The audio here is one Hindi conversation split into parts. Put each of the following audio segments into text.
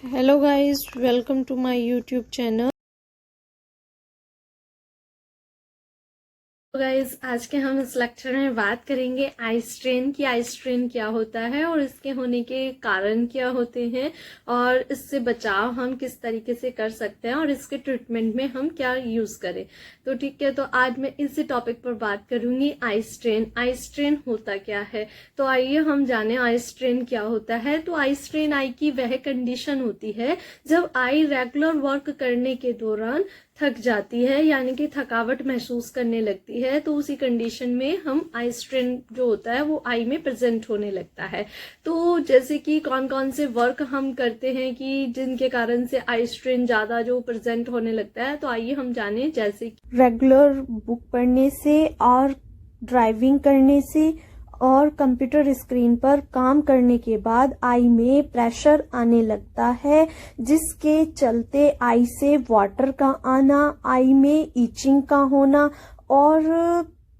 Hello guys, welcome to my YouTube channel। तो गाइज आज के हम इस लेक्चर में बात करेंगे आई स्ट्रेन की। आई स्ट्रेन क्या होता है और इसके होने के कारण क्या होते हैं और इससे बचाव हम किस तरीके से कर सकते हैं और इसके ट्रीटमेंट में हम क्या यूज करें। तो ठीक है, तो आज मैं इसी टॉपिक पर बात करूंगी, आई स्ट्रेन। आई स्ट्रेन होता क्या है, तो आइए हम जाने आई स्ट्रेन क्या होता है। तो आई स्ट्रेन आई की वह कंडीशन होती है जब आई रेगुलर वर्क करने के दौरान थक जाती है, यानी कि थकावट महसूस करने लगती है। तो उसी कंडीशन में हम आई स्ट्रेन जो होता है वो आई में प्रेजेंट होने लगता है। तो जैसे कि कौन कौन से वर्क हम करते हैं कि जिनके कारण से आई स्ट्रेन ज्यादा जो प्रेजेंट होने लगता है, तो आइए हम जाने। जैसे कि रेगुलर बुक पढ़ने से और ड्राइविंग करने से और कंप्यूटर स्क्रीन पर काम करने के बाद आई में प्रेशर आने लगता है, जिसके चलते आई से वाटर का आना, आई में इचिंग का होना और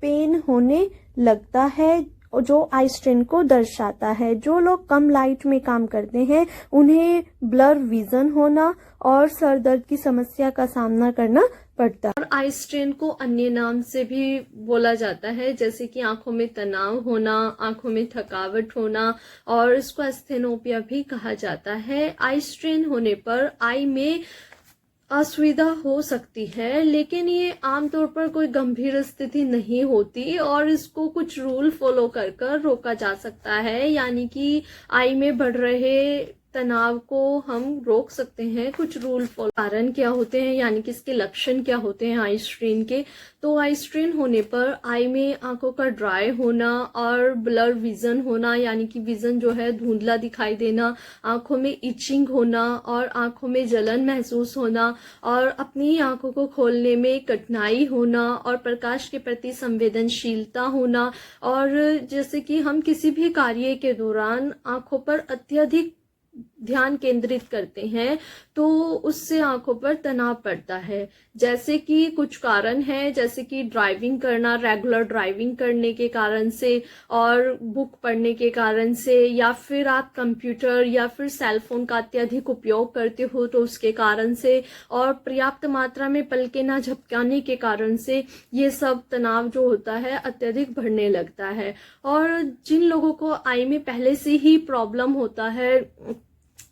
पेन होने लगता है, जो आई स्ट्रेन को दर्शाता है। जो लोग कम लाइट में काम करते हैं उन्हें ब्लर विजन होना और सर दर्द की समस्या का सामना करना पड़ता है। और आई स्ट्रेन को अन्य नाम से भी बोला जाता है, जैसे कि आंखों में तनाव होना, आंखों में थकावट होना, और इसको एस्थेनोपिया भी कहा जाता है। आई स्ट्रेन होने पर आई में असुविधा हो सकती है, लेकिन ये आमतौर पर कोई गंभीर स्थिति नहीं होती और इसको कुछ रूल फॉलो कर रोका जा सकता है, यानी कि आई में बढ़ रहे तनाव को हम रोक सकते हैं कुछ रूल फॉलो। कारण क्या होते हैं, यानी कि इसके लक्षण क्या होते हैं आई स्ट्रेन के। तो आई स्ट्रेन होने पर आई में आंखों का ड्राई होना और ब्लर विजन होना, यानी कि विजन जो है धुंधला दिखाई देना, आंखों में इचिंग होना और आंखों में जलन महसूस होना और अपनी आंखों को खोलने में कठिनाई होना और प्रकाश के प्रति संवेदनशीलता होना, और जैसे कि हम किसी भी कार्य के दौरान आंखों पर अत्यधिक ध्यान केंद्रित करते हैं तो उससे आंखों पर तनाव पड़ता है। जैसे कि कुछ कारण है, जैसे कि ड्राइविंग करना, रेगुलर ड्राइविंग करने के कारण से और बुक पढ़ने के कारण से, या फिर आप कंप्यूटर या फिर सेल फोन का अत्यधिक उपयोग करते हो तो उसके कारण से, और पर्याप्त मात्रा में पलकें ना झपकाने के कारण से ये सब तनाव जो होता है अत्यधिक बढ़ने लगता है। और जिन लोगों को आई में पहले से ही प्रॉब्लम होता है,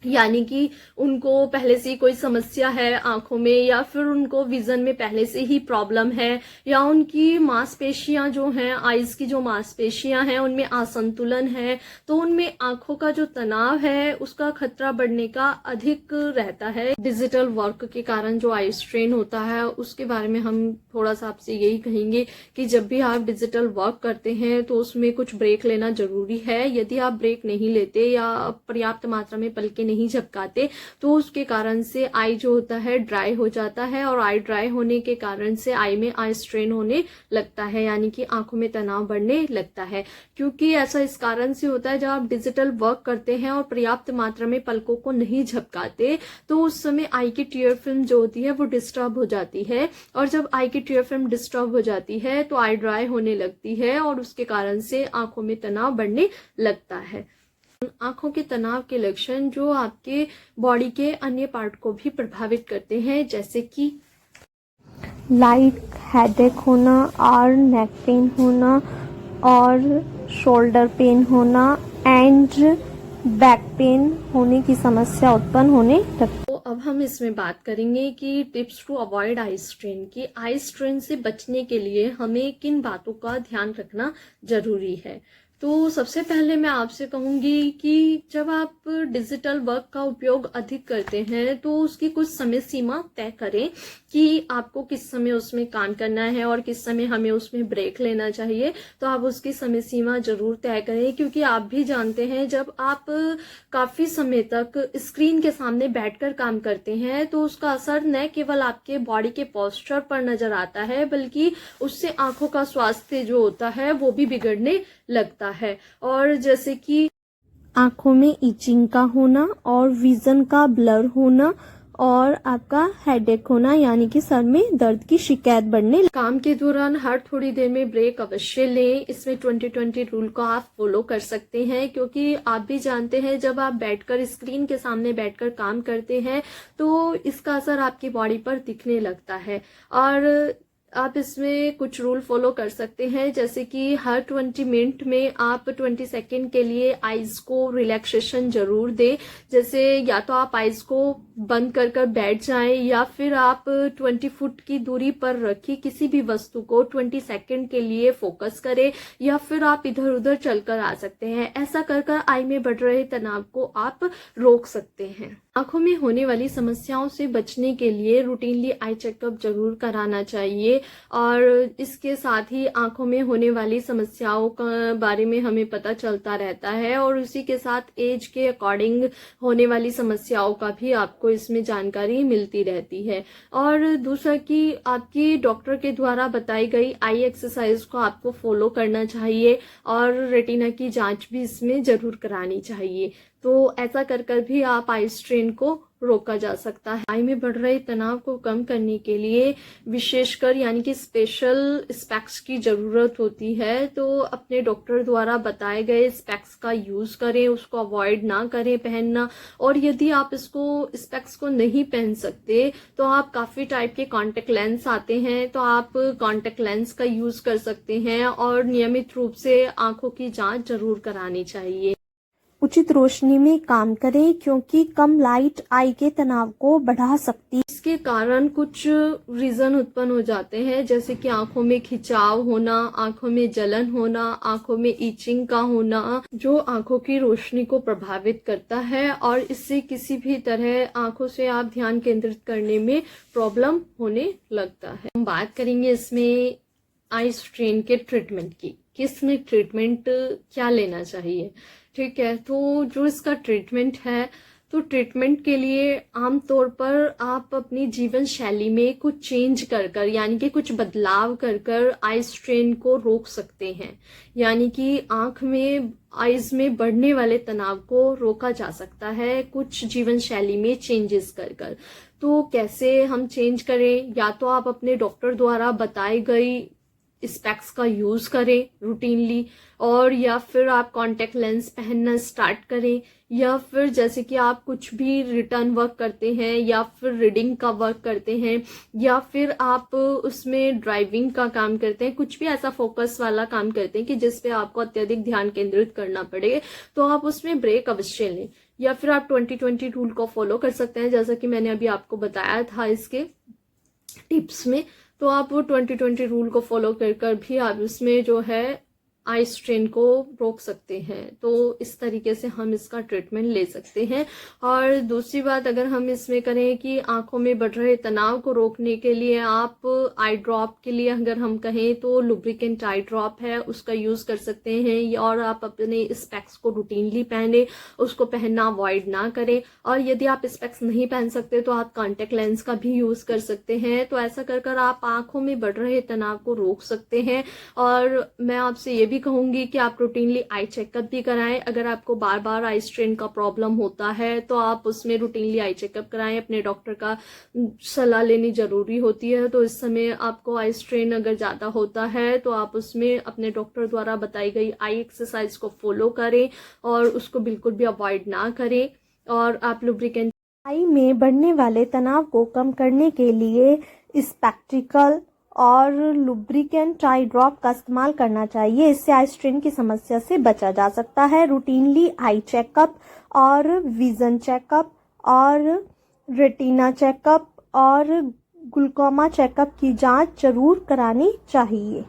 यानी कि उनको पहले से कोई समस्या है आंखों में, या फिर उनको विजन में पहले से ही प्रॉब्लम है, या उनकी मांसपेशियां जो हैं, आईज की जो मांसपेशियां हैं उनमें असंतुलन है, तो उनमें आंखों का जो तनाव है उसका खतरा बढ़ने का अधिक रहता है। डिजिटल वर्क के कारण जो आई स्ट्रेन होता है उसके बारे में हम थोड़ा सा आपसे यही कहेंगे कि जब भी आप डिजिटल वर्क करते हैं तो उसमें कुछ ब्रेक लेना जरूरी है। यदि आप ब्रेक नहीं लेते या पर्याप्त मात्रा में पलके नहीं झपकाते तो उसके कारण से आई जो होता है ड्राई हो जाता है, और आई ड्राई होने के कारण से आई में आई स्ट्रेन होने लगता है, यानी कि आंखों में तनाव बढ़ने लगता है। क्योंकि ऐसा इस कारण से होता है, जब आप डिजिटल वर्क करते हैं और पर्याप्त मात्रा में पलकों को नहीं झपकाते तो उस समय आई की टीयर फिल्म जो होती है वो डिस्टर्ब हो जाती है, और जब आई की टीयर फिल्म डिस्टर्ब हो जाती है तो आई ड्राई होने लगती है और उसके कारण से आंखों में तनाव बढ़ने लगता है। आंखों के तनाव के लक्षण जो आपके बॉडी के अन्य पार्ट को भी प्रभावित करते हैं, जैसे कि लाइट हेडेक होना और नेक पेन होना और शोल्डर पेन होना एंड बैक पेन होने की समस्या उत्पन्न होने लगती है। तो अब हम इसमें बात करेंगे कि tips to avoid eye strain की। आई स्ट्रेन से बचने के लिए हमें किन बातों का ध्यान रखना जरूरी है। तो सबसे पहले मैं आपसे कहूंगी कि जब आप डिजिटल वर्क का उपयोग अधिक करते हैं तो उसकी कुछ समय सीमा तय करें कि आपको किस समय उसमें काम करना है और किस समय हमें उसमें ब्रेक लेना चाहिए। तो आप उसकी समय सीमा जरूर तय करें, क्योंकि आप भी जानते हैं जब आप काफी समय तक स्क्रीन के सामने बैठकर काम करते हैं तो उसका असर न केवल आपके बॉडी के पोस्चर पर नजर आता है, बल्कि उससे आंखों का स्वास्थ्य जो होता है वो भी बिगड़ने लगता है। और जैसे कि आंखों में इचिंग का होना और विजन का ब्लर होना और आपका हेडेक होना यानी कि सर में दर्द की शिकायत बढ़ने। काम के दौरान हर थोड़ी देर में ब्रेक अवश्य लें। इसमें 20-20 रूल को आप फॉलो कर सकते हैं, क्योंकि आप भी जानते हैं जब आप बैठकर स्क्रीन के सामने बैठकर काम करते हैं तो इसका असर आपकी बॉडी पर दिखने लगता है। और आप इसमें कुछ रूल फॉलो कर सकते हैं, जैसे कि हर 20 मिनट में आप 20 सेकेंड के लिए आइज को रिलैक्सेशन जरूर दें। जैसे या तो आप आइज को बंद कर कर बैठ जाएं या फिर आप 20 फुट की दूरी पर रखी किसी भी वस्तु को 20 सेकेंड के लिए फोकस करें, या फिर आप इधर उधर चलकर आ सकते हैं। ऐसा कर कर आई में बढ़ रहे तनाव को आप रोक सकते हैं। आंखों में होने वाली समस्याओं से बचने के लिए रूटीनली आई चेकअप जरूर कराना चाहिए, और इसके साथ ही आंखों में होने वाली समस्याओं के बारे में हमें पता चलता रहता है, और उसी के साथ एज के अकॉर्डिंग होने वाली समस्याओं का भी आपको इसमें जानकारी मिलती रहती है। और दूसरा कि आपकी डॉक्टर के द्वारा बताई गई आई एक्सरसाइज को आपको फॉलो करना चाहिए, और रेटिना की जांच भी इसमें जरूर करानी चाहिए। तो ऐसा कर कर भी आप आई स्ट्रेन को रोका जा सकता है। आई में बढ़ रहे तनाव को कम करने के लिए विशेषकर यानी कि स्पेशल स्पेक्स की जरूरत होती है। तो अपने डॉक्टर द्वारा बताए गए स्पेक्स का यूज करें, उसको अवॉइड ना करें पहनना। और यदि आप इसको स्पेक्स को नहीं पहन सकते तो आप काफी टाइप के कॉन्टेक्ट लेंस आते हैं, तो आप कॉन्टेक्ट लेंस का यूज कर सकते हैं, और नियमित रूप से आंखों की जांच जरूर करानी चाहिए। उचित रोशनी में काम करें, क्योंकि कम लाइट आई के तनाव को बढ़ा सकती है। इसके कारण कुछ रीजन उत्पन्न हो जाते हैं, जैसे कि आंखों में खिंचाव होना, आंखों में जलन होना, आंखों में ईचिंग का होना, जो आंखों की रोशनी को प्रभावित करता है, और इससे किसी भी तरह आंखों से आप ध्यान केंद्रित करने में प्रॉब्लम होने लगता है। हम बात करेंगे इसमें आई स्ट्रेन के ट्रीटमेंट की, किसमें ट्रीटमेंट क्या लेना चाहिए। ठीक है, तो जो इसका ट्रीटमेंट है, तो ट्रीटमेंट के लिए आमतौर पर आप अपनी जीवन शैली में कुछ चेंज कर कर यानी कि कुछ बदलाव कर कर आई स्ट्रेन को रोक सकते हैं, यानी कि आंख में आईज में बढ़ने वाले तनाव को रोका जा सकता है कुछ जीवन शैली में चेंजेस कर कर। तो कैसे हम चेंज करें? या तो आप अपने डॉक्टर द्वारा बताई गई स्पेक्स का यूज करें रूटीनली, और या फिर आप कॉन्टेक्ट लेंस पहनना स्टार्ट करें, या फिर जैसे कि आप कुछ भी रिटर्न वर्क करते हैं या फिर रीडिंग का वर्क करते हैं, या फिर आप उसमें ड्राइविंग का काम करते हैं, कुछ भी ऐसा फोकस वाला काम करते हैं कि जिस पे आपको अत्यधिक ध्यान केंद्रित करना पड़े, तो आप उसमें ब्रेक अवश्य लें। या फिर आप 20-20 रूल को फॉलो कर सकते हैं, जैसा कि मैंने अभी आपको बताया था इसके टिप्स में। तो आप वो 20-20 रूल को फॉलो कर कर भी आप इसमें जो है आई स्ट्रेन को रोक सकते हैं। तो इस तरीके से हम इसका ट्रीटमेंट ले सकते हैं। और दूसरी बात अगर हम इसमें करें कि आंखों में बढ़ रहे तनाव को रोकने के लिए आप आई ड्रॉप के लिए अगर हम कहें तो लुब्रिकेंट आई ड्रॉप है, उसका यूज कर सकते हैं। और आप अपने स्पेक्स को रूटीनली पहने, उसको पहनना अवॉइड ना करें। और यदि आप स्पेक्स नहीं पहन सकते तो आप कॉन्टेक्ट लेंस का भी यूज कर सकते हैं। तो ऐसा कर कर आप आंखों में बढ़ रहे तनाव को रोक सकते हैं। और मैं आपसे ये भी कहूंगी कि आप रूटीनली आई चेकअप भी कराएं। अगर आपको बार बार आई स्ट्रेन का प्रॉब्लम होता है तो आप उसमें रूटीनली आई चेकअप कराएं। अपने डॉक्टर का सलाह लेनी जरूरी होती है। तो इस समय आपको आई स्ट्रेन अगर ज्यादा होता है तो आप उसमें अपने डॉक्टर द्वारा बताई गई आई एक्सरसाइज को फॉलो करें और उसको बिल्कुल भी अवॉइड ना करें। और आप लुब्रिकेंट आई में बढ़ने वाले तनाव को कम करने के लिए स्पेक्टिकल और लुब्रिकेंट आई ड्रॉप का इस्तेमाल करना चाहिए। इससे आई स्ट्रेन की समस्या से बचा जा सकता है। रूटीनली आई चेकअप और विजन चेकअप और रेटिना चेकअप और ग्लूकोमा चेकअप की जांच जरूर करानी चाहिए।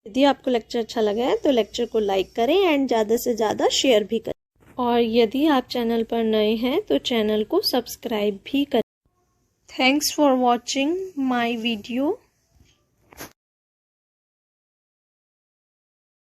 यदि आपको लेक्चर अच्छा लगा है तो लेक्चर को लाइक करें एंड ज़्यादा से ज़्यादा शेयर भी करें। और यदि आप चैनल पर नए हैं तो चैनल को सब्सक्राइब भी करें। Thanks for watching my video.